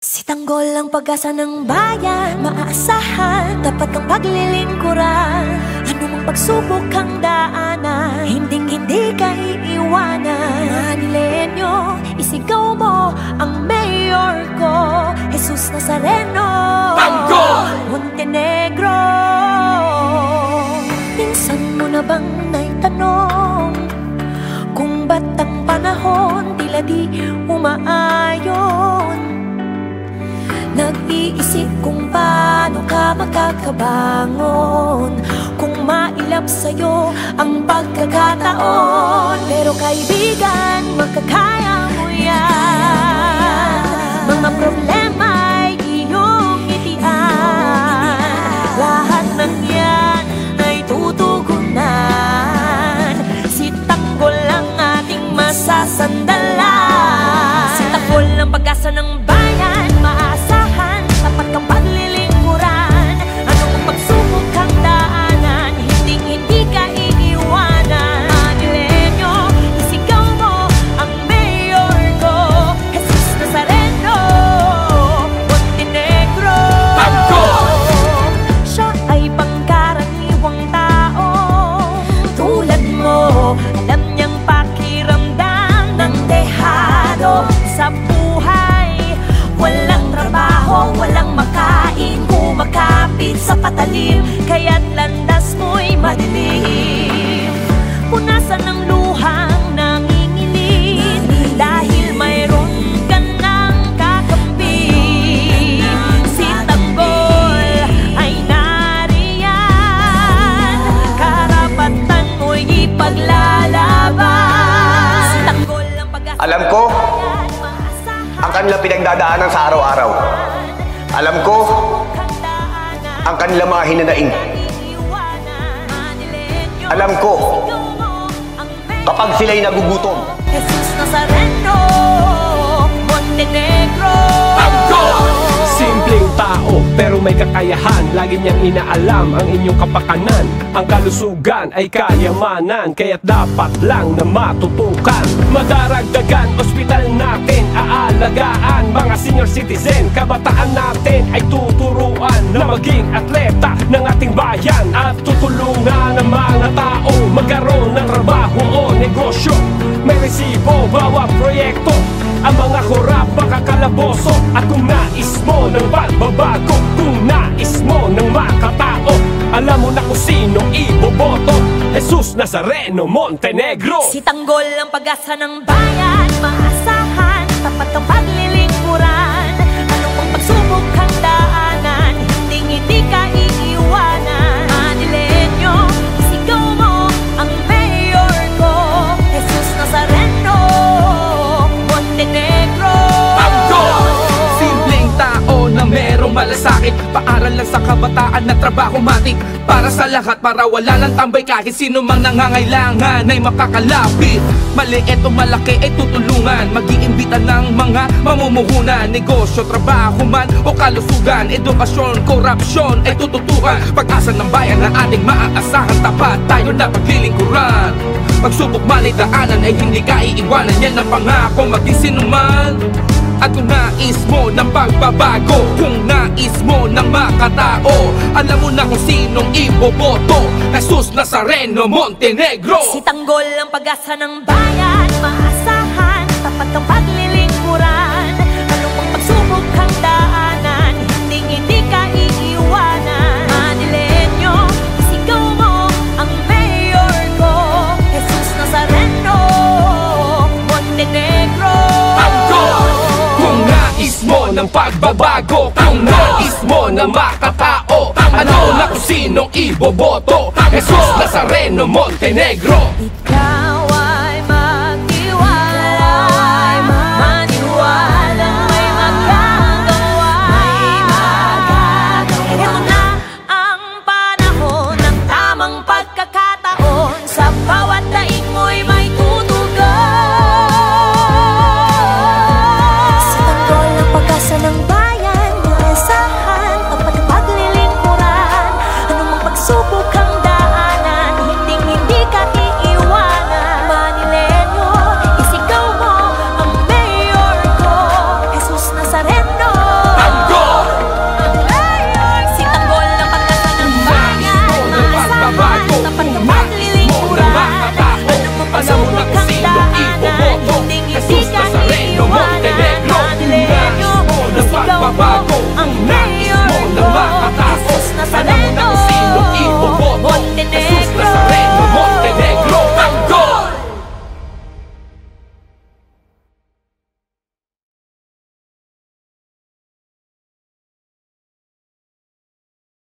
Si Tanggol ang pag-asa ng bayan, maaasahan, tapat kang paglilingkuran. Anumang pagsubok kang daanan, hindi ka iiwanan. Manilenyo, isigaw mo ang mayor ko, Jesus Nazareno, Tanggol! Montenegro. Minsan mo na bang naitanong kung ba't ang panahon tila di umaayon? Nag-iisip kung paano ka makakabangon, kung mailap sa'yo ang pagkakataon. Pero kaibigan, makakaya mo yan. Mga problema'y iyong itian, lahat ng yan ay tutugunan. Si Tanggol ang ating masasandalan. Si Tanggol ang pag-asa ng bayan, maasahan, tapat kang paglilingkuran. Anong pagsubok kang daanan, hindi ka iiwanan. Manilenyo, isigaw mo ang mayor ko, Jesus Nazareno, Montenegro. Tanggol! Siya ay pangkaraniwang tao, tulad mo, alam niyang pakiramdam ng dehado sa buhay. Walang trabaho, walang makain, kumakapit sa patalim, kaya't landas mo'y madilim. Punasan ng luhang nanginginig, dahil mayroon ka ng kakampi. Si Tanggol ay nariyan, karapatan mo'y ipaglalaban. Si Tanggol ang pag-asa. Alam ko ang kanilang pinagdadaanan sa araw-araw. Alam ko ang kanilang mga hinanaing. Alam ko kapag sila'y nagugutom. Jesus Nazareno, Montenegro. Tanggol! Simpleng tao pero may kakayahan, lagi niyang inaalam ang inyong kapakanan. Ang kalusugan ay kayamanan, kaya't dapat lang na matutukan. Madaragdagan, ospital natin aalagaan. Mga senior citizen, kabataan natin ay tuturuan na maging atleta ng ating bayan. At tutulungan ang mga tao magkaroon ng trabaho o negosyo. May resibo bawat proyekto, ang mga korap makakalaboso. At kung nais mo ng pagbabago, kung nais mo ng makatao, alam mo na kung sinong iboboto, Jesus Nazareno, Montenegro. Si Tanggol ang pag-asa ng bayan, maasahan, tapat kang paglilingkuran. Anong pang pagsubok kang daanan, hindi ka iiwanan. Manilenyo, isigaw mo ang mayor ko, Jesus Nazareno, Montenegro. Tanggol! Simpleng tao na merong malasakit, paaral lang sa kabataan na trabaho matik. Para sa lahat, para wala ng tambay, kahit sino mang nangangailangan ay makakalapit. Maliit o malaki ay tutulungan, mag-iimbita ng mga mamumuhunan. Negosyo, trabaho man o kalusugan, edukasyon, korupsyon ay tututukan. Pag-asa ng bayan na ating maaasahan, tapat tayo na paglilingkuran. Pagsubok man ay daanan ay hindi ka iiwanan, yan ang pangako maging sinuman. At kung nais mo ng pagbabago, kung nais mo ng makatao, alam mo na kung sinong iboboto, Jesus Nazareno, Montenegro. Si Tanggol ang pag-asa ng bayan, maasahan, tapat kang paglilingkuran. Anong pang pagsubok kang daanan, hindi ka iiwanan. Manilenyo, isigaw mo ang mayor ko, Jesus Nazareno, Montenegro. Tanggol! Kung nais mo ng pagbabago, kung nais mo na makatao, ano na kung sinong iboboto, Jesus Nazareno, Montenegro. Ikaw